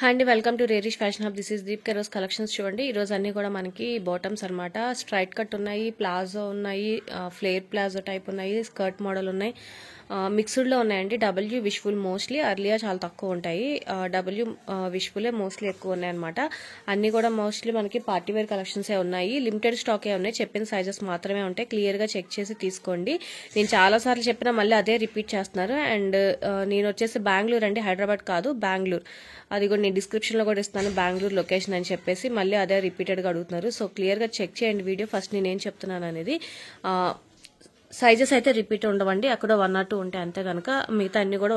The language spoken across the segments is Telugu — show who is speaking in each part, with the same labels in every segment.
Speaker 1: హాయ్ అండి, వెల్కమ్ టు రేరిష్ fashion hub. This is Deep కెరోస్ కలెక్షన్స్. చూడండి, ఈరోజు అన్ని కూడా మనకి బాటమ్స్ అనమాట. స్ట్రైట్ కట్ ఉన్నాయి, ప్లాజో ఉన్నాయి, ఫ్లేర్ ప్లాజో టైప్ ఉన్నాయి, స్కర్ట్ మోడల్ ఉన్నాయి, మిక్స్డ్లో ఉన్నాయండి. డబ్ల్యూ విష్ఫుల్ మోస్ట్లీ, అర్లియా చాలా తక్కువ ఉంటాయి. డబ్ల్యూ విష్ఫులే మోస్ట్లీ ఎక్కువ ఉన్నాయి అనమాట. అన్ని కూడా మోస్ట్లీ మనకి పార్టీ వేర్ కలెక్షన్సే ఉన్నాయి. లిమిటెడ్ స్టాకే ఉన్నాయి, చెప్పిన సైజెస్ మాత్రమే ఉంటాయి. క్లియర్గా చెక్ చేసి తీసుకోండి. నేను చాలాసార్లు చెప్పినా మళ్ళీ అదే రిపీట్ చేస్తున్నారు. అండ్ నేను వచ్చేసి బెంగళూరు అండి, హైదరాబాద్ కాదు, బెంగళూరు. అది కూడా నేను డిస్క్రిప్షన్లో కూడా ఇస్తాను, బెంగళూరు లొకేషన్ అని చెప్పేసి. మళ్ళీ అదే రిపీటెడ్గా అడుగుతున్నారు. సో క్లియర్గా చెక్ చేయండి వీడియో ఫస్ట్, నేనేం చెప్తున్నాను అనేది. సైజెస్ అయితే రిపీట్ ఉండవండి, అక్కడ 1 or 2 ఉంటాయి అంతే. కనుక మిగతా అన్ని కూడా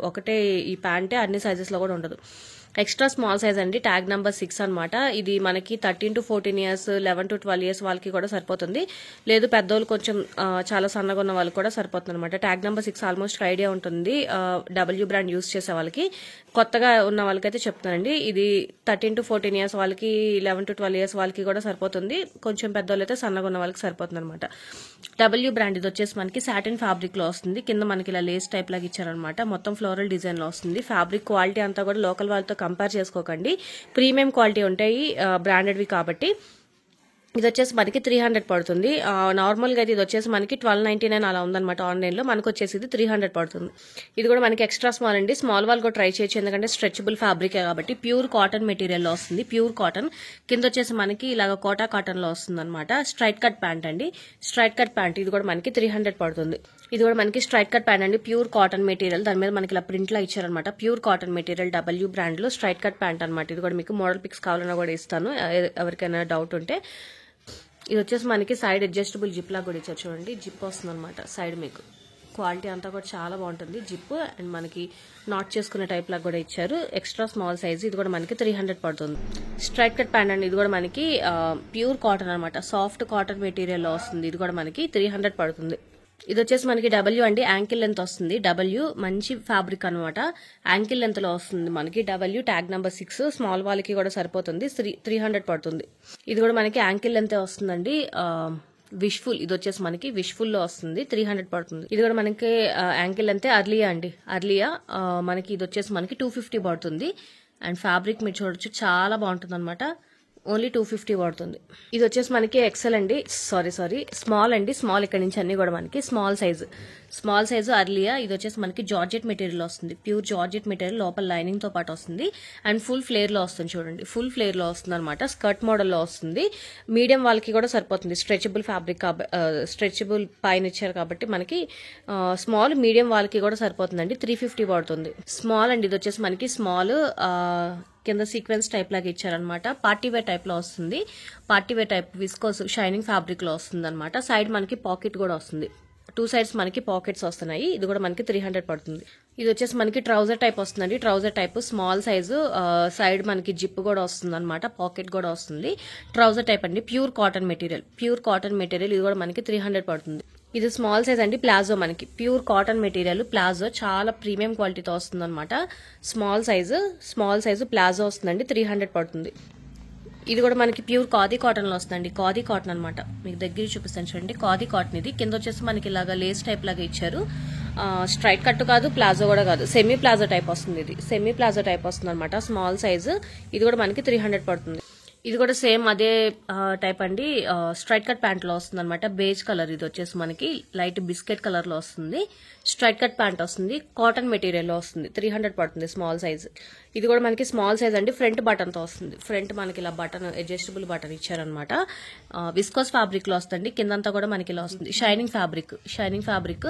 Speaker 1: ఒకటే ఈ ప్యాంటే, అన్ని సైజెస్లో కూడా ఉండదు. ఎక్స్ట్రా స్మాల్ సైజ్ అండి, ట్యాగ్ నెంబర్ 6 అనమాట. ఇది మనకి 13 to 14 years, 11 to 12 years వాళ్ళకి కూడా సరిపోతుంది. లేదు పెద్దోళ్ళు కొంచెం చాలా సన్నగా ఉన్న వాళ్ళకి కూడా సరిపోతుంది అనమాట. ట్యాగ్ నెంబర్ 6 ఆల్మోస్ట్ ఐడియా ఉంటుంది డబ్ల్యూ బ్రాండ్ యూస్ చేసే వాళ్ళకి. కొత్తగా ఉన్న వాళ్ళకైతే చెప్తానండి, ఇది 13 to 14 years వాళ్ళకి, 11 to 12 years వాళ్ళకి కూడా సరిపోతుంది. కొంచెం పెద్దోళ్ళు అయితే సన్నగా ఉన్న వాళ్ళకి సరిపోతుంది అనమాట. డబ్ల్యూ బ్రాండ్ ఇది వచ్చేసి మనకి సాటిన్ ఫ్యాబ్రిక్ లో వస్తుంది. కింద మనకి ఇలా లేస్ టైప్ లాగా ఇచ్చారనమాట. మొత్తం ఫ్లోరల్ డిజైన్ లో వస్తుంది. ఫ్యాబ్రిక్ క్వాలిటీ అంతా కూడా లోకల్ వాళ్ళతో కంపేర్ చేసుకోకండి, ప్రీమియం క్వాలిటీ ఉంటాయి బ్రాండెడ్వి కాబట్టి. ఇది వచ్చేసి మనకి 300 పడుతుంది. నార్మల్గా అయితే ఇది వచ్చేసి మనకి 1299 అలా ఉందన్నమాట. ఆన్లైన్లో మనకు వచ్చేసి ఇది 300 పడుతుంది. ఇది కూడా మనకి ఎక్స్ట్రా స్మాల్ అండి. స్మాల్ వాళ్ళు కూడా ట్రై చేయొచ్చు, ఎందుకంటే స్ట్రెచబుల్ ఫ్యాబ్రికే కాబట్టి. ప్యూర్ కాటన్ మెటీరియల్లో వస్తుంది, ప్యూర్ కాటన్. కింద వచ్చేసి మనకి ఇలాగ కోటా కాటన్లో వస్తుంది అనమాట. స్ట్రైట్ కట్ ప్యాంట్ అండి, స్ట్రైట్ కట్ ప్యాంట్. ఇది కూడా మనకి 300 పడుతుంది. ఇది కూడా మనకి స్ట్రైట్ కట్ ప్యాంట్ అండి, ప్యూర్ కాటన్ మెటీరియల్. దాని మీద మనకి ఇలా ప్రింట్ లా ఇచ్చారనమాట. Pure cotton material, W brand లో స్ట్రైట్ కట్ ప్యాంట్ అనమాట. ఇది కూడా మీకు మోడల్ పిక్స్ కావాలన్నా కూడా ఇస్తాను, ఎవరికైనా డౌట్ ఉంటే. ఇది వచ్చేసి మనకి సైడ్ అడ్జస్టబుల్ జిప్ లాగా కూడా ఇచ్చారు. చూడండి, జిప్ వస్తుంది అనమాట సైడ్. మీకు క్వాలిటీ అంతా కూడా చాలా బాగుంటుంది జిప్. అండ్ మనకి నాట్ చేసుకునే టైప్ లాగా కూడా ఇచ్చారు. Extra small size. ఇది కూడా మనకి 300 పడుతుంది. స్ట్రైట్ కట్ ప్యాంట్ అండి. ఇది కూడా మనకి ప్యూర్ కాటన్ అనమాట, సాఫ్ట్ కాటన్ మెటీరియల్ లో వస్తుంది. ఇది కూడా మనకి 300 పడుతుంది. ఇది వచ్చేసి మనకి డబ్ల్యూ అండి, యాంకిల్ లెంత్ వస్తుంది. డబ్ల్యూ మంచి ఫ్యాబ్రిక్ అనమాట, యాంకిల్ లెంత్ లో వస్తుంది మనకి. డబ్ల్యూ ట్యాగ్ నెంబర్ 6, స్మాల్ వాళ్ళకి కూడా సరిపోతుంది. 300 పడుతుంది. ఇది కూడా మనకి యాంకిల్ లెంత్ వస్తుందండి. విష్ఫుల్, ఇది వచ్చేసి మనకి విష్ఫుల్ లో వస్తుంది. 300 పడుతుంది. ఇది కూడా మనకి యాంకిల్ లెంత్. అర్లియా అండి, అర్లియా మనకి ఇది వచ్చేసి మనకి 250 పడుతుంది. అండ్ ఫ్యాబ్రిక్ మీరు చూడొచ్చు, చాలా బాగుంటుంది అనమాట. ఓన్లీ 250 పడుతుంది. ఇది వచ్చేసి మనకి ఎక్సెల్ అండి, సారీ స్మాల్ అండి. స్మాల్ ఇక్కడ నుంచి అన్ని కూడా మనకి స్మాల్ సైజు అర్లియా. ఇది వచ్చేసి మనకి జార్జెట్ మెటీరియల్ వస్తుంది, ప్యూర్ జార్జెట్ మెటీరియల్. లోపల లైనింగ్ తో పాటు వస్తుంది. అండ్ ఫుల్ ఫ్లేర్ లో వస్తుంది. చూడండి, ఫుల్ ఫ్లేర్ లో వస్తుంది అనమాట. స్కర్ట్ మోడల్ లో వస్తుంది. మీడియం వాళ్ళకి కూడా సరిపోతుంది. స్ట్రెచబుల్ ఫ్యాబ్రిక్, స్ట్రెచబుల్ పైన ఇచ్చారు కాబట్టి మనకి స్మాల్ మీడియం వాళ్ళకి కూడా సరిపోతుందండి. 350 పడుతుంది. స్మాల్ అండి, ఇది వచ్చేసి మనకి స్మాల్. కింద సీక్వెన్స్ టైప్ లాగా ఇచ్చారనమాట. పార్టీ వేర్ టైప్ లో వస్తుంది. Party wear type viscose shining fabric లో వస్తుంది అనమాట. సైడ్ మనకి పాకెట్ కూడా వస్తుంది. 2 sides మనకి పాకెట్స్ వస్తున్నాయి. ఇది కూడా మనకి 300 పడుతుంది. ఇది వచ్చేసి మనకి ట్రౌజర్ టైప్ వస్తుందండి. Trouser type small size. Side మనకి జిప్ కూడా వస్తుంది అనమాట, పాకెట్ కూడా వస్తుంది. ట్రౌజర్ టైప్ అండి, ప్యూర్ కాటన్ మెటీరియల్. ఇది కూడా మనకి 300 పడుతుంది. ఇది స్మాల్ సైజ్ అండి, ప్లాజో. మనకి ప్యూర్ కాటన్ మెటీరియల్ ప్లాజో, చాలా ప్రీమియం క్వాలిటీతో వస్తుంది అనమాట. స్మాల్ సైజు ప్లాజో వస్తుందండి. 300 పడుతుంది. ఇది కూడా మనకి ప్యూర్ ఖాదీ కాటన్ లో వస్తుందండి. ఖాదీ కాటన్ అనమాట. మీకు దగ్గర చూపిస్తాను చూడండి, ఖాదీ కాటన్. ఇది కింద వచ్చేసి మనకి ఇలాగా లేస్ టైప్ లాగా ఇచ్చారు. స్ట్రైట్ కట్ కాదు, ప్లాజో కూడా కాదు, సెమీ ప్లాజో టైప్ వస్తుంది. ఇది సెమీ ప్లాజో టైప్ వస్తుంది అనమాట, స్మాల్ సైజు. ఇది కూడా మనకి 300 పడుతుంది. ఇది కూడా సేమ్ అదే టైప్ అండి, స్ట్రైట్ కట్ ప్యాంట్ లో వస్తుంది అనమాట. Beige colour. ఇది వచ్చేసి మనకి లైట్ బిస్కెట్ కలర్ లో వస్తుంది. స్ట్రైట్ కట్ ప్యాంట్ వస్తుంది, కాటన్ మెటీరియల్ లో వస్తుంది. 300 పడుతుంది, స్మాల్ సైజ్. ఇది కూడా మనకి స్మాల్ సైజ్ అండి, ఫ్రంట్ బటన్ తో వస్తుంది. ఫ్రంట్ మనకి ఇలా బటన్, అడ్జస్టబుల్ బటన్ ఇచ్చారనమాట. విస్కోస్ ఫ్యాబ్రిక్ లో వస్తుంది. కిందంతా కూడా మనకి ఇలా వస్తుంది, షైనింగ్ ఫ్యాబ్రిక్.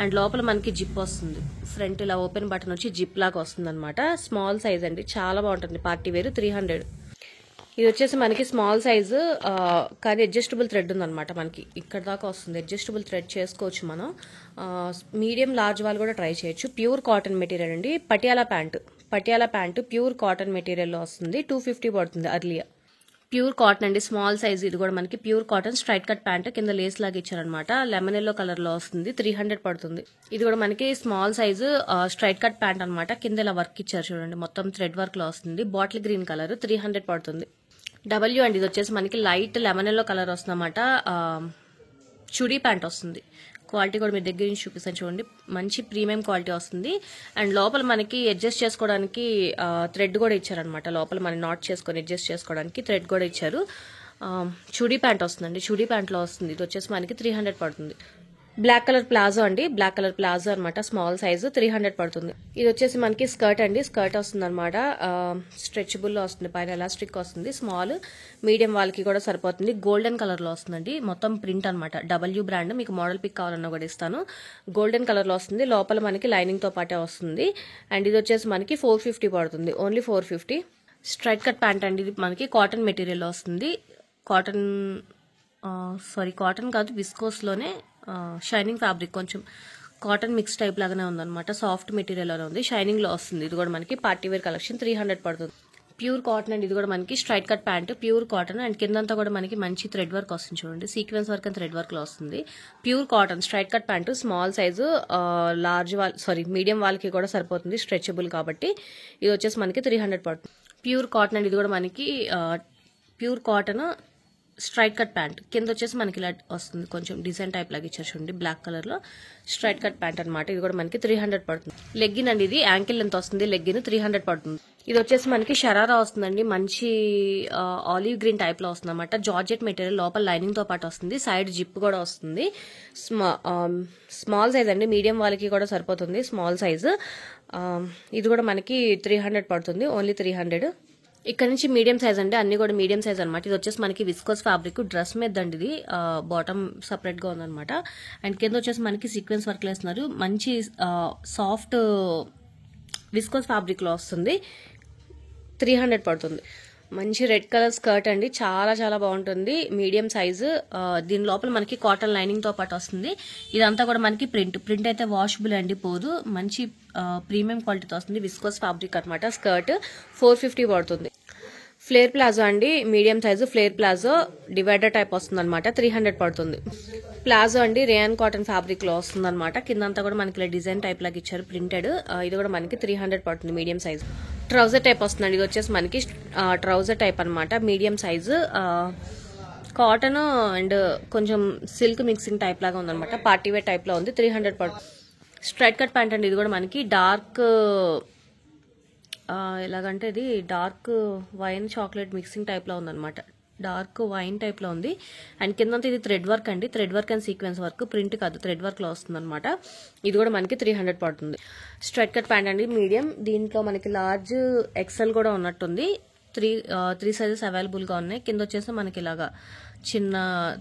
Speaker 1: అండ్ లోపల మనకి జిప్ వస్తుంది. ఫ్రంట్ ఇలా ఓపెన్ బటన్ వచ్చి జిప్ లాగా వస్తుంది అనమాట. స్మాల్ సైజ్ అండి, చాలా బాగుంటుంది. Party wear 300. ఇది వచ్చేసి మనకి స్మాల్ సైజు, కానీ అడ్జస్టబుల్ థ్రెడ్ ఉందన్నమాట. మనకి ఇక్కడ దాకా వస్తుంది, అడ్జస్టబుల్ థ్రెడ్ చేసుకోవచ్చు మనం. మీడియం లార్జ్ వాళ్ళు కూడా ట్రై చేయొచ్చు. ప్యూర్ కాటన్ మెటీరియల్ అండి. పటియాలా ప్యాంటు ప్యూర్ కాటన్ మెటీరియల్లో వస్తుంది. 250 పడుతుంది. అర్లియా ప్యూర్ కాటన్ అండి, స్మాల్ సైజ్. ఇది కూడా మనకి pure cotton straight cut pant. కింద లేస్ లాగా ఇచ్చారనమాట. లెమన్ ఎల్లో కలర్ లో వస్తుంది. 300 పడుతుంది. ఇది కూడా మనకి small size straight cut pant అనమాట. కింద ఇలా వర్క్ ఇచ్చారు చూడండి, మొత్తం థ్రెడ్ వర్క్ లో వస్తుంది. Bottle green colour. 300 పడుతుంది. డబ్ల్యూ అండి, ఇది వచ్చేసి మనకి లైట్ లెమన్ ఎల్లో కలర్ వస్తుందన్నమాట. చుడీ ప్యాంట్ వస్తుంది. క్వాలిటీ కూడా మీరు దగ్గర నుంచి చూపిస్తాను చూడండి, మంచి ప్రీమియం క్వాలిటీ వస్తుంది. అండ్ లోపల మనకి అడ్జస్ట్ చేసుకోవడానికి థ్రెడ్ కూడా ఇచ్చారనమాట. లోపల మనం నాట్ చేసుకొని అడ్జస్ట్ చేసుకోవడానికి థ్రెడ్ కూడా ఇచ్చారు. చుడీ ప్యాంట్ వస్తుందండి, చుడీ ప్యాంట్లో వస్తుంది. ఇది వచ్చేసి మనకి 300 పడుతుంది. బ్లాక్ కలర్ ప్లాజో అండి, బ్లాక్ కలర్ ప్లాజో అనమాట, స్మాల్ సైజు 300 పడుతుంది. ఇది వచ్చేసి మనకి స్కర్ట్ అండి, స్కర్ట్ వస్తుంది అనమాట, స్ట్రెచబుల్ వస్తుంది, పైన ఎలాస్టిక్ వస్తుంది, స్మాల్ మీడియం వాళ్ళకి కూడా సరిపోతుంది. గోల్డెన్ కలర్ లో వస్తుందండి, మొత్తం ప్రింట్ అనమాట, డబ్ల్యూ బ్రాండ్. మీకు మోడల్ పిక్ కావాలన్నా కూడా ఇస్తాను. గోల్డెన్ కలర్ లో వస్తుంది, లోపల మనకి లైనింగ్ తో పాటే వస్తుంది. అండ్ ఇది వచ్చేసి మనకి 450 పడుతుంది, ఓన్లీ 450. స్ట్రైట్ కట్ ప్యాంట్ అండి, ఇది మనకి కాటన్ మెటీరియల్ వస్తుంది. కాటన్ కాదు, విస్కోస్ లోనే షైనింగ్ ఫ్యాబ్రిక్, కొంచెం కాటన్ మిక్స్ టైప్ లాగానే ఉందన్నమాట, సాఫ్ట్ మెటీరియల్ లో ఉంది, షైనింగ్ లో వస్తుంది. ఇది కూడా మనకి పార్టీ వేర్ కలెక్షన్ 300 పడుతుంది. ప్యూర్ కాటన్ అండ్ ఇది కూడా మనకి straight cut pant, pure cotton. And కిందంతా కూడా మనకి మంచి థ్రెడ్ వర్క్ వస్తుంది చూడండి, sequence work and thread work లో వస్తుంది. Pure cotton straight cut pant, small size, medium వాళ్ళకి కూడా సరిపోతుంది, స్ట్రెచబుల్ కాబట్టి. ఇది వచ్చేసి మనకి 300 పడుతుంది. ప్యూర్ కాటన్ అండ్ ఇది కూడా మనకి pure cotton straight cut pant, కింద వచ్చేసి మనకి ఇలా వస్తుంది, కొంచెం డిజైన్ టైప్ లాగా ఇచ్చారు చూడండి, బ్లాక్ కలర్ లో స్ట్రైట్ కట్ ప్యాంట్ అనమాట. ఇది కూడా మనకి 300 పడుతుంది. లెగ్గిన్ అండి, ఇది యాంకిల్ లెంత్ వస్తుంది, లెగ్గిన్ 300 పడుతుంది. ఇది వచ్చేసి మనకి షరారా వస్తుందండి, మంచి ఆలివ్ గ్రీన్ టైప్ లో వస్తుంది అనమాట, జార్జెట్ మెటీరియల్, లోపల లైనింగ్ తో పాటు వస్తుంది, సైడ్ జిప్ కూడా వస్తుంది. స్మాల్ సైజ్ అండి, మీడియం వాళ్ళకి కూడా సరిపోతుంది, స్మాల్ సైజ్. ఇది కూడా మనకి 300 పడుతుంది, ఓన్లీ 300. ఇక్కడ నుంచి మీడియం సైజ్ అండి, అన్ని కూడా మీడియం సైజ్ అనమాట. ఇది వచ్చేసి మనకి విస్కోస్ ఫ్యాబ్రిక్, డ్రెస్ మీద అండి, ఇది బాటమ్ సపరేట్ గా ఉందన్నమాట. అండ్ కింద వచ్చేసి మనకి సీక్వెన్స్ వర్క్ వేస్తున్నారు, మంచి సాఫ్ట్ విస్కోస్ ఫ్యాబ్రిక్ లో వస్తుంది, 300 పడుతుంది. మంచి రెడ్ కలర్ స్కర్ట్ అండి, చాలా చాలా బాగుంటుంది, మీడియం సైజు. దీని లోపల మనకి కాటన్ లైనింగ్ తో పాటు వస్తుంది. ఇదంతా కూడా మనకి ప్రింట్ అయితే వాషబుల్ అండి, పోదు, మంచి ప్రీమియం క్వాలిటీతో వస్తుంది, విస్కోస్ ఫ్యాబ్రిక్ అనమాట. స్కర్ట్ 450 పడుతుంది. ఫ్లేర్ ప్లాజో అండి, medium size flare palazzo, divider type వస్తుంది అనమాట, 300 పడుతుంది. ప్లాజో అండి, రేయన్ కాటన్ ఫ్యాబ్రిక్ లో వస్తుంది అనమాట, కిందంతా కూడా మనకి డిజైన్ టైప్ లాగా ఇచ్చారు, ప్రింటెడ్. ఇది కూడా మనకి 300 పడుతుంది, మీడియం సైజు. ట్రౌజర్ టైప్ వస్తుందండి, ఇది వచ్చేసి మనకి ట్రౌజర్ టైప్ అనమాట, మీడియం సైజు, కాటన్ అండ్ కొంచెం సిల్క్ మిక్సింగ్ టైప్ లాగా ఉందన్నమాట, పార్టీ వేర్ టైప్ లో ఉంది, 300 పడుతుంది. స్ట్రైట్ కట్ ప్యాంట్ అండి, ఇది కూడా మనకి డార్క్ ఎలాగంటే ఇది dark wine chocolate mixing type లో ఉందన్నమాట, డార్క్ వైన్ టైప్ లో ఉంది. అండ్ కిందంతా ఇది థ్రెడ్ వర్క్ అండి, thread work and sequence work, print కాదు, థ్రెడ్ వర్క్ లో వస్తుంది అనమాట. ఇది కూడా మనకి 300 పడుతుంది. స్ట్రైట్ కట్ ప్యాంట్ అండి, మీడియం, దీంట్లో మనకి లార్జ్ ఎక్సెల్ కూడా ఉన్నట్టుంది, త్రీ సైజెస్ అవైలబుల్ గా ఉన్నాయి. కింద వచ్చేసి మనకి ఇలాగా చిన్న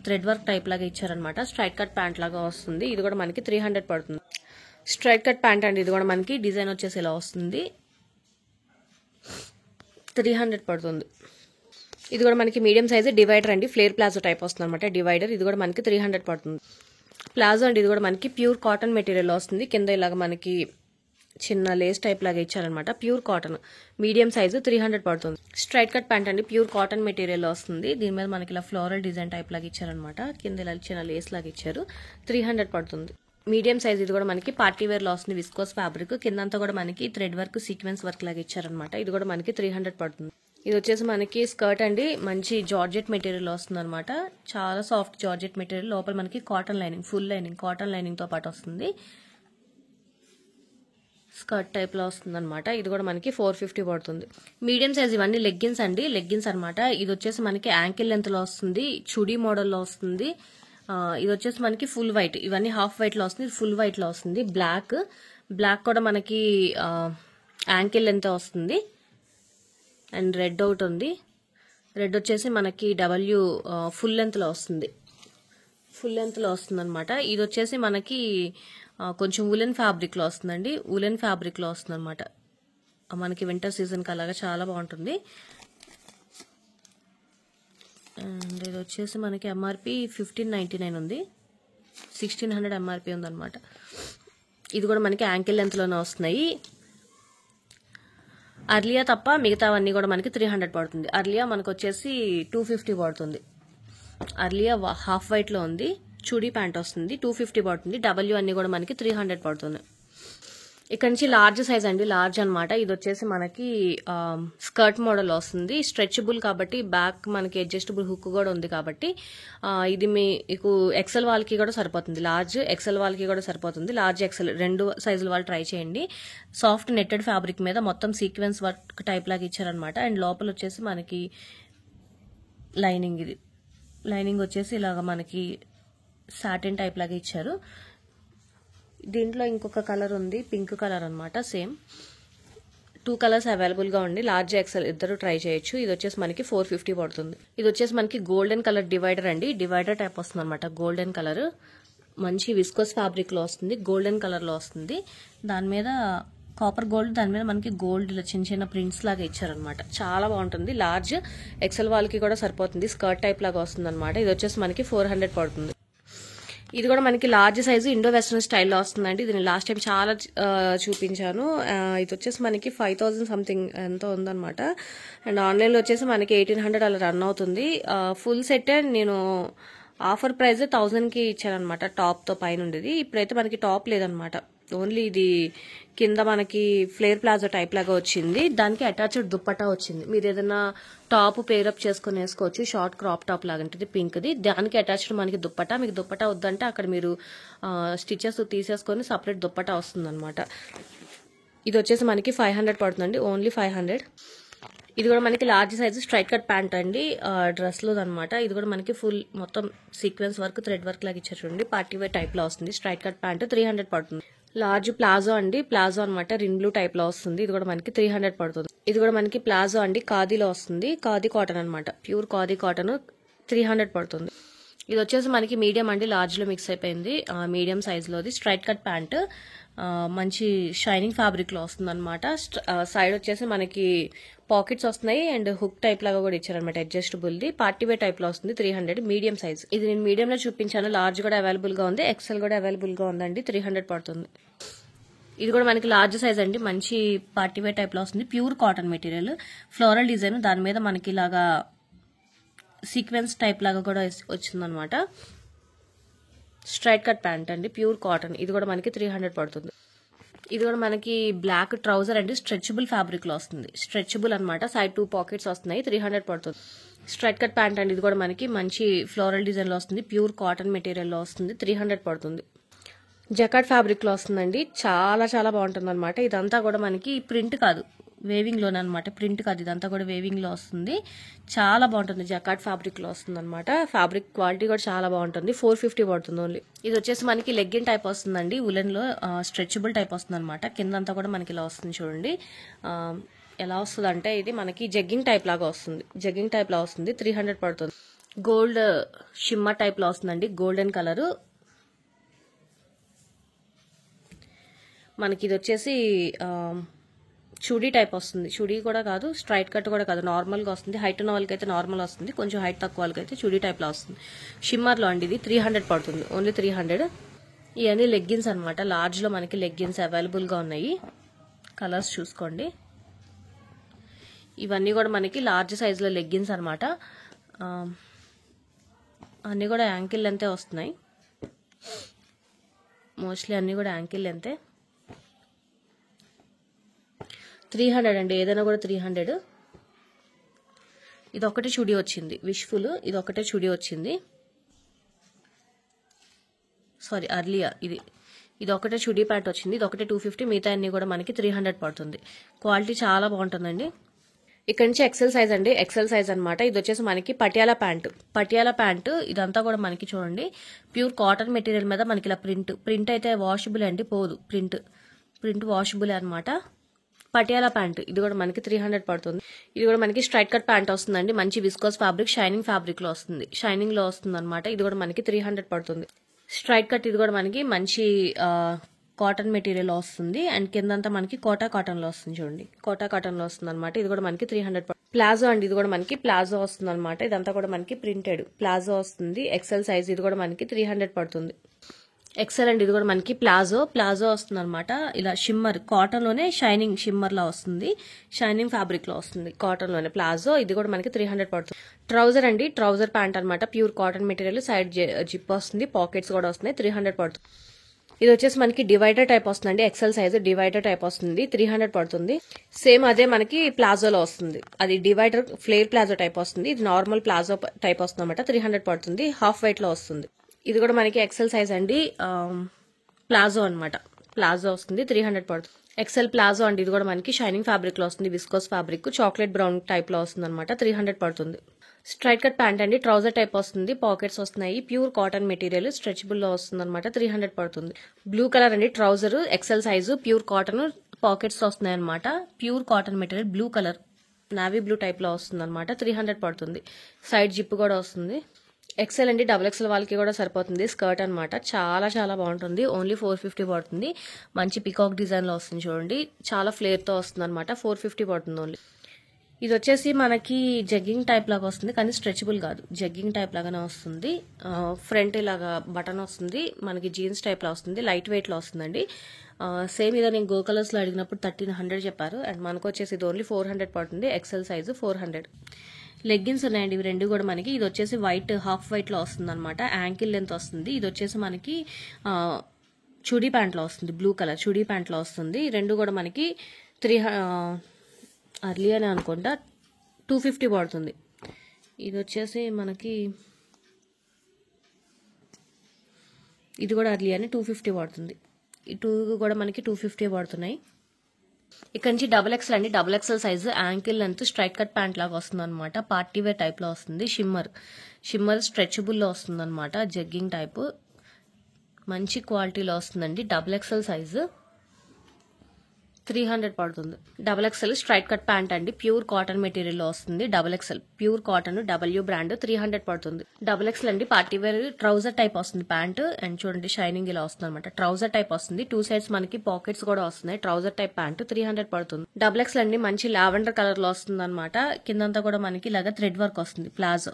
Speaker 1: థ్రెడ్ వర్క్ టైప్ లాగా ఇచ్చారనమాట, స్ట్రైట్ కట్ ప్యాంట్ లాగా వస్తుంది. ఇది కూడా మనకి 300 పడుతుంది. స్ట్రైట్ కట్ ప్యాంట్ అండి, ఇది కూడా మనకి డిజైన్ వచ్చేసి ఇలా వస్తుంది, 300 పడుతుంది. ఇది కూడా మనకి మీడియం సైజు డివైడర్ అండి, ఫ్లేర్ ప్లాజో టైప్ వస్తుంది అనమాట, డివైడర్. ఇది కూడా మనకి 300 పడుతుంది. ప్లాజో అండి, ఇది కూడా మనకి ప్యూర్ కాటన్ మెటీరియల్ వస్తుంది, కింద ఇలాగ మనకి చిన్న లేస్ టైప్ లాగా ఇచ్చారనమాట, ప్యూర్ కాటన్, మీడియం సైజు, 300 పడుతుంది. స్ట్రైట్ కట్ ప్యాంట్ అండి, ప్యూర్ కాటన్ మెటీరియల్ వస్తుంది, దీని మీద మనకి ఇలా ఫ్లోరల్ డిజైన్ టైప్ లాగా ఇచ్చారనమాట, కింద ఇలా చిన్న లేస్ లాగా ఇచ్చారు, 300 పడుతుంది. మీడియం సైజ్, ఇది కూడా మనకి పార్టీ వేర్ లో వస్తుంది, విస్కోస్ ఫ్యాబ్రిక్, కిందంతా కూడా మనకి థ్రెడ్ వర్క్ సీక్వెన్స్ వర్క్ లాగా ఇచ్చారనమాట. ఇది కూడా మనకి 300 పడుతుంది. ఇది వచ్చేసి మనకి స్కర్ట్ అండి, మంచి జార్జెట్ మెటీరియల్ వస్తుంది అనమాట, చాలా సాఫ్ట్ జార్జెట్ మెటీరియల్, లోపల మనకి cotton lining, full lining, cotton lining తో పాటు వస్తుంది, స్కర్ట్ టైప్ లో వస్తుంది అనమాట. ఇది కూడా మనకి 450 పడుతుంది. మీడియం సైజ్ ఇవన్నీ లెగ్గిన్స్ అండి, లెగ్గిన్స్ అనమాట. ఇది వచ్చేసి మనకి యాంకిల్ లెంత్ లో వస్తుంది, చుడీ మోడల్ లో వస్తుంది. ఇది వచ్చేసి మనకి ఫుల్ వైట్, ఇవన్నీ హాఫ్ వైట్ లో వస్తుంది, ఫుల్ వైట్ లో వస్తుంది. బ్లాక్ కూడా మనకి యాంకిల్ లెంత్ వస్తుంది. అండ్ రెడ్ ఒకటి ఉంది, రెడ్ వచ్చేసి మనకి ఫుల్ లెంత్ లో వస్తుంది, అనమాట. ఇది వచ్చేసి మనకి కొంచెం ఉలెన్ ఫ్యాబ్రిక్ లో వస్తుందండి, ఉలెన్ ఫ్యాబ్రిక్ లో వస్తుంది అనమాట, మనకి వింటర్ సీజన్ కి అలాగా చాలా బాగుంటుంది. అండ్ ఇది వచ్చేసి మనకి ఎంఆర్పి 1599 ఉంది, 1600 ఎంఆర్పి ఉందన్నమాట. ఇది కూడా మనకి యాంకిల్ లెంత్ లోనే వస్తున్నాయి. అర్లియా తప్ప మిగతావన్నీ కూడా మనకి 300 పడుతుంది. అర్లియా మనకు వచ్చేసి 250 పడుతుంది. అర్లియా హాఫ్ వైట్ లో ఉంది, చుడీ ప్యాంట్ వస్తుంది, 250 పడుతుంది. డబ్ల్యూ అన్ని కూడా మనకి 300 పడుతుంది. ఇక్కడ నుంచి లార్జ్ సైజ్ అండి, లార్జ్ అనమాట. ఇది వచ్చేసి మనకి స్కర్ట్ మోడల్ వస్తుంది, స్ట్రెచబుల్ కాబట్టి బ్యాక్ మనకి అడ్జస్టబుల్ హుక్ కూడా ఉంది కాబట్టి ఇది మీకు ఎక్సెల్ వాళ్ళకి కూడా సరిపోతుంది. లార్జ్ ఎక్సెల్ వాళ్ళకి కూడా సరిపోతుంది. లార్జ్ ఎక్సెల్ రెండు సైజుల వాళ్ళు ట్రై చేయండి. సాఫ్ట్ నెట్టెడ్ ఫ్యాబ్రిక్ మీద మొత్తం సీక్వెన్స్ వర్క్ టైప్ లాగా ఇచ్చారనమాట. అండ్ లోపల వచ్చేసి మనకి లైనింగ్, ఇది లైనింగ్ వచ్చేసి ఇలాగ మనకి సాటిన్ టైప్ లాగా ఇచ్చారు. దీంట్లో ఇంకొక కలర్ ఉంది, పింక్ కలర్ అనమాట. సేమ్ 2 కలర్స్ అవైలబుల్గా ఉంది. లార్జ్ ఎక్సెల్ ఇద్దరు ట్రై చేయొచ్చు. ఇది వచ్చేసి మనకి 450 పడుతుంది. ఇది వచ్చేసి మనకి గోల్డెన్ కలర్ డివైడర్ అండి, డివైడర్ టైప్ వస్తుంది అనమాట. గోల్డెన్ కలర్ మంచి విస్కోస్ ఫ్యాబ్రిక్ లో వస్తుంది, గోల్డెన్ కలర్ లో వస్తుంది. దాని మీద కాపర్ గోల్డ్, దాని మీద మనకి గోల్డ్ ఇలా చిన్న చిన్న ప్రింట్స్ లాగా ఇచ్చారనమాట. చాలా బాగుంటుంది. లార్జ్ ఎక్సెల్ వాళ్ళకి కూడా సరిపోతుంది. స్కర్ట్ టైప్ లాగా వస్తుంది అనమాట. ఇది వచ్చేసి మనకి 400 పడుతుంది. ఇది కూడా మనకి లార్జ్ సైజు ఇండో వెస్ట్రన్ స్టైల్లో వస్తుందండి. ఇది నేను లాస్ట్ టైం చాలా చూపించాను. ఇది వచ్చేసి మనకి 5000 సంథింగ్ ఎంతో ఉందన్నమాట. అండ్ ఆన్లైన్లో వచ్చేసి మనకి 1800 అలా రన్ అవుతుంది. ఫుల్ సెట్ నేను ఆఫర్ ప్రైస్ 1000కి ఇచ్చానమాట, టాప్తో పైన ఉండేది. ఇప్పుడైతే మనకి టాప్ లేదనమాట, ఓన్లీ ఇది కింద మనకి ఫ్లేర్ ప్లాజో టైప్ లాగా వచ్చింది. దానికి అటాచ్డ్ దుప్పటా వచ్చింది. మీరు ఏదైనా టాప్ పేరప్ చేసుకుని వేసుకోవచ్చు. షార్ట్ క్రాప్ టాప్ లాగంటిది పింక్ది. దానికి అటాచ్డ్ మనకి దుప్పటా. మీకు దుప్పటా వద్దంటే అక్కడ మీరు స్టిచెస్ తీసేసుకొని సపరేట్ దుప్పటా వస్తుంది అనమాట. ఇది వచ్చేసి మనకి 500 పడుతుందండి, ఓన్లీ 500. ఇది కూడా మనకి large size straight cut pant అండి, డ్రెస్లో అనమాట. ఇది కూడా మనకి ఫుల్ మొత్తం సీక్వెన్స్ వర్క్, థ్రెడ్ వర్క్ లాగా ఇచ్చారు చూడండి. పార్టీ వేర్ టైప్ లో వస్తుంది. స్ట్రైట్ కట్ ప్యాంట్ 300 పడుతుంది. లార్జ్ ప్లాజో అండి, ప్లాజో అనమాట, రిన్ బ్లూ టైప్ లో వస్తుంది. ఇది కూడా మనకి 300 పడుతుంది. ఇది కూడా మనకి ప్లాజో అండి, ఖాదీలో వస్తుంది. ఖాదీ కాటన్ అనమాట, ప్యూర్ ఖాదీ కాటన్, 300 పడుతుంది. ఇది వచ్చేసి మనకి మీడియం అండి, లార్జ్ లో మిక్స్ అయిపోయింది. మీడియం సైజ్ లోది స్ట్రైట్ కట్ ప్యాంట్, మంచి షైనింగ్ ఫ్యాబ్రిక్ లో వస్తుంది అనమాట. సైడ్ వచ్చేసి మనకి పాకెట్స్ వస్తున్నాయి అండ్ హుక్ టైప్ లాగా కూడా ఇచ్చారనమాట, అడ్జస్టబుల్ ది. పార్టీ వేర్ టైప్ లో వస్తుంది. 300 మీడియం సైజ్. ఇది నేను మీడియం లో చూపించాను. లార్జ్ కూడా అవైలబుల్ గా ఉంది, ఎక్సెల్ కూడా అవైలబుల్ గా ఉందండి. 300 పడుతుంది. ఇది కూడా మనకి లార్జ్ సైజ్ అండి, మంచి పార్టీ వేర్ టైప్ లో వస్తుంది. Pure cotton material, floral design, దాని మీద మనకి ఇలాగా సీక్వెన్స్ టైప్ లాగా కూడా వచ్చిందనమాట. స్ట్రైట్ కట్ ప్యాంట్ అండి, ప్యూర్ కాటన్. ఇది కూడా మనకి 300 పడుతుంది. ఇది కూడా మనకి బ్లాక్ ట్రౌజర్ అండి, స్ట్రెచబుల్ ఫ్యాబ్రిక్ లో వస్తుంది. స్ట్రెచబుల్ అనమాట, సైడ్ 2 పాకెట్స్ వస్తున్నాయి. 300 పడుతుంది. స్ట్రైట్ కట్ ప్యాంట్ అండి, ఇది కూడా మనకి మంచి ఫ్లోరల్ డిజైన్ లో వస్తుంది. ప్యూర్ కాటన్ మెటీరియల్ లో వస్తుంది. 300 పడుతుంది. జకార్డ్ ఫ్యాబ్రిక్ లో వస్తుందండి, చాలా చాలా బాగుంటుంది అనమాట. ఇదంతా కూడా మనకి ప్రింట్ కాదు, వేవింగ్ లోనే అనమాట. ప్రింట్ కాదు, ఇదంతా కూడా వేవింగ్ లో వస్తుంది. చాలా బాగుంటుంది. జకార్డ్ ఫ్యాబ్రిక్ లో వస్తుంది అనమాట. ఫ్యాబ్రిక్ క్వాలిటీ కూడా చాలా బాగుంటుంది. 450 పడుతుంది ఓన్లీ. ఇది వచ్చేసి మనకి లెగ్గిన్ టైప్ వస్తుందండి, ఉలెన్ లో స్ట్రెచబుల్ టైప్ వస్తుంది అనమాట. కిందంతా కూడా మనకి ఇలా వస్తుంది చూడండి. ఎలా వస్తుంది అంటే ఇది మనకి జగ్గింగ్ టైప్ లాగా వస్తుంది. జగ్గింగ్ టైప్ లా వస్తుంది. 300 పడుతుంది. గోల్డ్ షిమ్మర్ టైప్ లో వస్తుందండి, గోల్డెన్ కలర్. మనకి ఇది వచ్చేసి చుడీ టైప్ వస్తుంది. చుడీ కూడా కాదు, స్ట్రైట్ కట్ కూడా కాదు, నార్మల్గా వస్తుంది. హైట్ ఉన్న వాళ్ళకి అయితే నార్మల్ వస్తుంది, కొంచెం హైట్ తక్కువ వాళ్ళకి అయితే చుడీ టైప్లో వస్తుంది. షిమ్మర్లో అండి, ఇది 300 పడుతుంది, ఓన్లీ 300. ఇవన్నీ లెగ్గిన్స్ అనమాట. లార్జ్లో మనకి లెగ్గిన్స్ అవైలబుల్గా ఉన్నాయి. కలర్స్ చూసుకోండి. ఇవన్నీ కూడా మనకి లార్జ్ సైజులో లెగ్గిన్స్ అనమాట. అన్నీ కూడా యాంకిల్ లెంతే వస్తున్నాయి. మోస్ట్లీ అన్నీ కూడా యాంకిల్ లెంతే. 300 అండి, ఏదైనా కూడా 300. ఇది ఒకటే చుడీ వచ్చింది, విష్ఫుల్. ఇది ఒకటే చుడీ వచ్చింది, సారీ అర్లియా. ఇది ఒకటే చుడీ ప్యాంట్ వచ్చింది. ఇది ఒకటే 250. మిగతా అన్ని కూడా మనకి 300 పడుతుంది. క్వాలిటీ చాలా బాగుంటుందండి. ఇక్కడ నుంచి ఎక్సెల్ సైజ్ అండి, ఎక్సెల్ సైజ్ అనమాట. ఇది వచ్చేసి మనకి పటియాలా ప్యాంట్. పటియాలా ప్యాంట్ ఇదంతా కూడా మనకి చూడండి, ప్యూర్ కాటన్ మెటీరియల్ మీద మనకి ఇలా ప్రింట్ అయితే వాషబుల్ అండి, పోదు. ప్రింట్ వాషబుల్ అనమాట. పటియాలా ప్యాంట్, ఇది కూడా మనకి 300 పడుతుంది. ఇది కూడా మనకి స్ట్రైట్ కట్ ప్యాంట్ వస్తుందండి, మంచి విస్కోస్ ఫ్యాబ్రిక్, షైనింగ్ ఫ్యాబ్రిక్ లో వస్తుంది. షైనింగ్ లో వస్తుంది అనమాట. ఇది కూడా మనకి 300 పడుతుంది. స్ట్రైట్ కట్, ఇది కూడా మనకి మంచి కాటన్ మెటీరియల్ లో వస్తుంది. అండ్ కిందంతా మనకి కోటా కాటన్ లో వస్తుంది చూడండి, కోటా కాటన్ లో వస్తుంది అనమాట. ఇది కూడా మనకి 300 పడుతుంది. ప్లాజో అండి, ఇది కూడా మనకి ప్లాజో వస్తుంది అనమాట. ఇదంతా కూడా మనకి ప్రింటెడ్ ప్లాజో వస్తుంది, ఎక్సెల్ సైజ్. ఇది కూడా మనకి 300 పడుతుంది. ఎక్సెల్ అండి, ఇది కూడా మనకి ప్లాజో వస్తుంది అనమాట. ఇలా షిమ్మర్ కాటన్ లోనే షైనింగ్ షిమ్మర్ లా వస్తుంది, షైనింగ్ ఫ్యాబ్రిక్ లో వస్తుంది కాటన్ లోనే ప్లాజో. ఇది కూడా మనకి 300 పడుతుంది. ట్రౌజర్ అండి, ట్రౌజర్ ప్యాంట్ అనమాట, pure cotton material, side zip వస్తుంది, పాకెట్స్ కూడా వస్తున్నాయి. 300 పడుతుంది. ఇది వచ్చేసి మనకి డివైడర్ టైప్ వస్తుందండి, ఎక్సెల్ సైజ్ డివైడర్ టైప్ వస్తుంది, 300 పడుతుంది. సేమ్ అదే మనకి ప్లాజోలో వస్తుంది, అది డివైడర్ ఫ్లేర్ ప్లాజో టైప్ వస్తుంది, ఇది నార్మల్ ప్లాజో టైప్ వస్తుంది అనమాట. 300 పడుతుంది, హాఫ్ వైట్ లో వస్తుంది. ఇది కూడా మనకి ఎక్సెల్ సైజ్ అండి, ప్లాజో అనమాట, ప్లాజో వస్తుంది, 300 పడుతుంది. ఎక్సెల్ ప్లాజో అండి, ఇది కూడా మనకి షైనింగ్ ఫ్యాబ్రిక్ లో వస్తుంది, viscose fabric, chocolate brown type లో వస్తుంది అనమాట. 300 పడుతుంది. స్ట్రైట్ కట్ ప్యాంట్ అండి, ట్రౌజర్ టైప్ వస్తుంది, పాకెట్స్ వస్తున్నాయి, ప్యూర్ కాటన్ మెటీరియల్, స్ట్రెచబుల్ లో వస్తుంది అనమాట. 300 పడుతుంది. బ్లూ కలర్ అండి, trouser XL size, pure cotton, pockets వస్తున్నాయి అనమాట. Pure cotton material, blue colour, navy blue type లో వస్తుంది అనమాట. 300 పడుతుంది. సైడ్ జిప్ కూడా వస్తుంది. ఎక్సెల్ అండి, డబుల్ ఎక్సెల్ వాళ్ళకి కూడా సరిపోతుంది. స్కర్ట్ అనమాట, చాలా చాలా బాగుంటుంది. ఓన్లీ 450 పడుతుంది. మంచి పికాక్ డిజైన్ లో వస్తుంది చూడండి, చాలా ఫ్లేర్ తో వస్తుంది అనమాట. 450 పడుతుంది ఓన్లీ. ఇది వచ్చేసి మనకి జగ్గింగ్ టైప్ లాగా వస్తుంది, కానీ స్ట్రెచబుల్ కాదు, జగ్గింగ్ టైప్ లాగానే వస్తుంది. ఫ్రంట్ ఇలాగా బటన్ వస్తుంది, మనకి జీన్స్ టైప్ లా వస్తుంది, లైట్ వెయిట్ లో వస్తుందండి. సేమ్ ఇదో నేను గో కలర్స్ లో అడిగినప్పుడు 1300 చెప్పారు, అండ్ మనకు వచ్చేసి ఇది ఓన్లీ 400 పడుతుంది. XL size 400. లెగ్గిన్స్ ఉన్నాయండి, ఇవి రెండు కూడా మనకి. ఇది వచ్చేసి వైట్, హాఫ్ వైట్ లో వస్తుంది అనమాట, యాంకిల్ లెంత్ వస్తుంది. ఇది వచ్చేసి మనకి చుడీ ప్యాంట్ లో వస్తుంది, బ్లూ కలర్ చుడీ ప్యాంట్ లో వస్తుంది. రెండు కూడా మనకి అర్లీ అని అనుకుంటా 250 పడుతుంది. ఇది వచ్చేసి మనకి ఇది కూడా అర్లీ అని 250 పడుతుంది. ఈ టూ కూడా మనకి 250 పడుతున్నాయి. ఇక్కడ నుంచి డబుల్ ఎక్సెల్ అండి, double XL size, ankle length, straight cut pant లాగా వస్తుంది అనమాట. పార్టీ వేర్ టైప్ లో వస్తుంది. షిమ్మర్ స్ట్రెచబుల్ లో వస్తుంది అనమాట, జగ్గింగ్ టైప్, మంచి క్వాలిటీలో వస్తుందండి. డబుల్ ఎక్సెల్ సైజు 300 పడుతుంది. Double XL straight cut pant అండి, ప్యూర్ కాటన్ మెటీరియల్ లో వస్తుంది. Double XL pure cotton, W brand, 300 పడుతుంది. డబుల్ ఎక్సెల్ అండి, పార్టీ వేర్ ట్రౌజర్ టైప్ వస్తుంది ప్యాంట్, అండ్ చూడండి షైనింగ్ ఇలా వస్తుంది అనమాట. ట్రౌజర్ టైప్ వస్తుంది, 2 సైడ్స్ మనకి పాకెట్స్ కూడా వస్తున్నాయి. ట్రౌజర్ టైప్ ప్యాంట్ 300 పడుతుంది. డబుల్ ఎక్సెల్ అండి, మంచి లావెండర్ కలర్ లో వస్తుంది అనమాట. కిందంతా కూడా మనకి ఇలాగా థ్రెడ్ వర్క్ వస్తుంది. ప్లాజో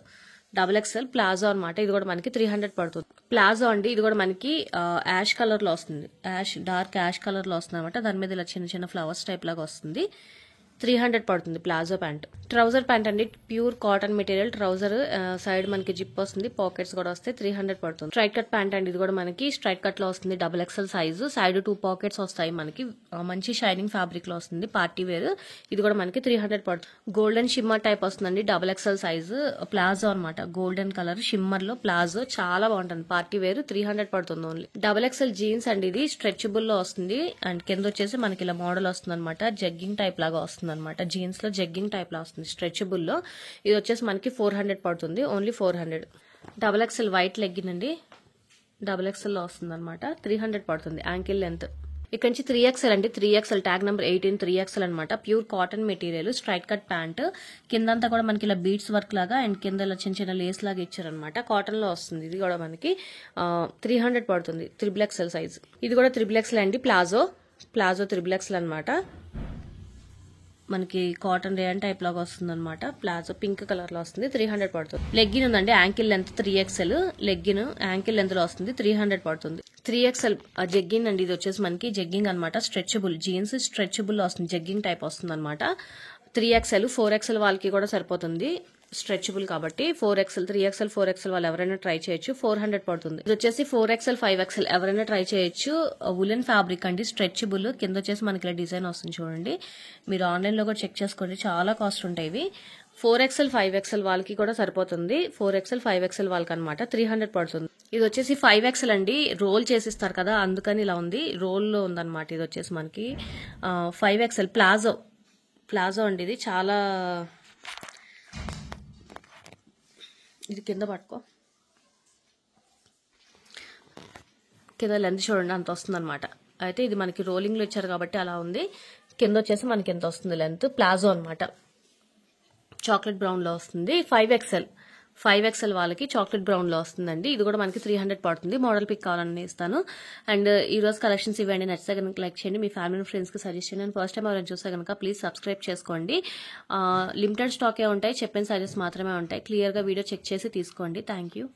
Speaker 1: డబుల్ ఎక్సెల్ ప్లాజో అనమాట. ఇది కూడా మనకి 300 పడుతుంది. ప్లాజో అండి, ఇది కూడా మనకి యాష్ కలర్ లో వస్తుంది, డార్క్ యాష్ కలర్ లో వస్తుంది అనమాట. దాని మీద ఇలా చిన్న చిన్న ఫ్లవర్స్ టైప్ లాగా వస్తుంది. 300 పడుతుంది. Palazzo pant. ట్రౌజర్ ప్యాంట్ అండి, pure cotton material, trouser side మనకి జిప్ వస్తుంది, పాకెట్స్ కూడా వస్తాయి. 300 పడుతుంది. స్ట్రైట్ కట్ ప్యాంట్ అండి, ఇది కూడా మనకి స్ట్రైట్ కట్ లో వస్తుంది, double XL size, side 2 pockets వస్తాయి మనకి. మంచి షైనింగ్ ఫ్యాబ్రిక్ లో వస్తుంది, పార్టీ వేర్. ఇది కూడా మనకి 300 పడుతుంది. గోల్డెన్ షిమ్మర్ టైప్ వస్తుందండి, డబుల్ ఎక్సెల్ సైజు, ప్లాజో అనమాట, గోల్డెన్ కలర్ షిమ్మర్ లో ప్లాజో, చాలా బాగుంటుంది, పార్టీ వేర్. 300 పడుతుంది ఓన్లీ. డబుల్ ఎక్సెల్ జీన్స్ అండి, ఇది స్ట్రెచబుల్ లో వస్తుంది, అండ్ కింద వచ్చేసి మనకి ఇలా మోడల్ వస్తుంది అనమాట, జగ్గింగ్ టైప్ లాగా వస్తుంది అనమాట. జీన్స్ లో జగ్గింగ్ టైప్ లా వస్తుంది, స్ట్రెచబుల్ లో. ఇది వచ్చేసి మనకి 400 పడుతుంది, only 400. Double XL white legging అండి, డబుల్ ఎక్సెల్ లో వస్తుంది అనమాట. 300 పడుతుంది. Ankle length. ఇక్కడ నుంచి 3XL అండి, 3XL ట్యాగ్ నెంబర్ 18, 3XL అనమాట. Pure cotton material, straight cut pant, కిందంతా కూడా మనకి ఇలా బీడ్స్ వర్క్ లాగా, అండ్ కింద ఇలా చిన్న చిన్న లేస్ లాగా ఇచ్చారనమాట. కాటన్ లో వస్తుంది. ఇది కూడా మనకి 300 పడుతుంది. 3XL size. ఇది కూడా 3XL అండి, ప్లాజో 3XL అనమాట. మనకి కాటన్ రేయన్ టైప్ లాగా వస్తుంది అనమాట. ప్లాజో పింక్ కలర్ లో వస్తుంది. 300 పడుతుంది. లెగ్గిన్ ఉందండి, ankle length 3XL legging, ankle length లో వస్తుంది. 300 పడుతుంది. 3XL జగ్గింగ్ అండి, ఇది వచ్చేసి మనకి జగ్గింగ్ అనమాట, స్ట్రెచబుల్ జీన్స్, స్ట్రెచబుల్ లో వస్తుంది, జగ్గింగ్ టైప్ వస్తుంది అనమాట. 3XL 4XL వాళ్ళకి కూడా సరిపోతుంది, స్ట్రెచబుల్ కాబట్టి. 4XL 3XL 4XL వాళ్ళు ఎవరైనా ట్రై చేయొచ్చు. 400 పడుతుంది. ఇది వచ్చేసి 4XL 5XL ఎవరైనా ట్రై చేయొచ్చు. వులెన్ ఫ్యాబ్రిక్ అండి, స్ట్రెచబుల్. కింద వచ్చేసి మనకి ఇలా డిజైన్ వస్తుంది చూడండి, మీరు ఆన్లైన్ లో కూడా చెక్ చేసుకోండి, చాలా కాస్ట్ ఉంటాయి ఇవి. 4XL 5XL వాళ్ళకి కూడా సరిపోతుంది. 4XL 5XL వాళ్ళకి అనమాట. 300 పడుతుంది. ఇది వచ్చేసి 5XL అండి, రోల్ చేసిస్తారు కదా, అందుకని ఇలా ఉంది, రోల్ లో ఉందన్నమాట. ఇది వచ్చేసి మనకి 5XL ప్లాజో అండి, ఇది చాలా, ఇది కింద పట్టుకో, కింద లెంత్ చూడండి అంత వస్తుంది అనమాట. అయితే ఇది మనకి రోలింగ్ లో ఇచ్చారు కాబట్టి అలా ఉంది. కింద వచ్చేసి మనకి ఎంత వస్తుంది లెంత్. ప్లాజో అనమాట, చాక్లెట్ బ్రౌన్ లో వస్తుంది. 5XL వాళ్ళకి చాక్లెట్ బ్రౌన్ లో వస్తుందండి. ఇది కూడా మనకి 300 పడుతుంది. మోడల్ పిక్ కావాలని ఇస్తాను. అండ్ ఈ రోజు కలెక్షన్స్ ఇవ్వండి, నచ్చితే కనుక లైక్ చేయండి, మీ ఫ్యామిలీ ఫ్రెండ్స్ కి సజెస్ట్ చేయండి. ఫస్ట్ టైం ఎవరైనా చూస్తే కనుక ప్లీజ్ సబ్స్క్రైబ్ చేసుకోండి. లిమిటెడ్ స్టాకే ఉంటాయి, చెప్పిన సైజెస్ మాత్రమే ఉంటాయి. క్లియర్ గా వీడియో చెక్ చేసి తీసుకోండి. Thank you.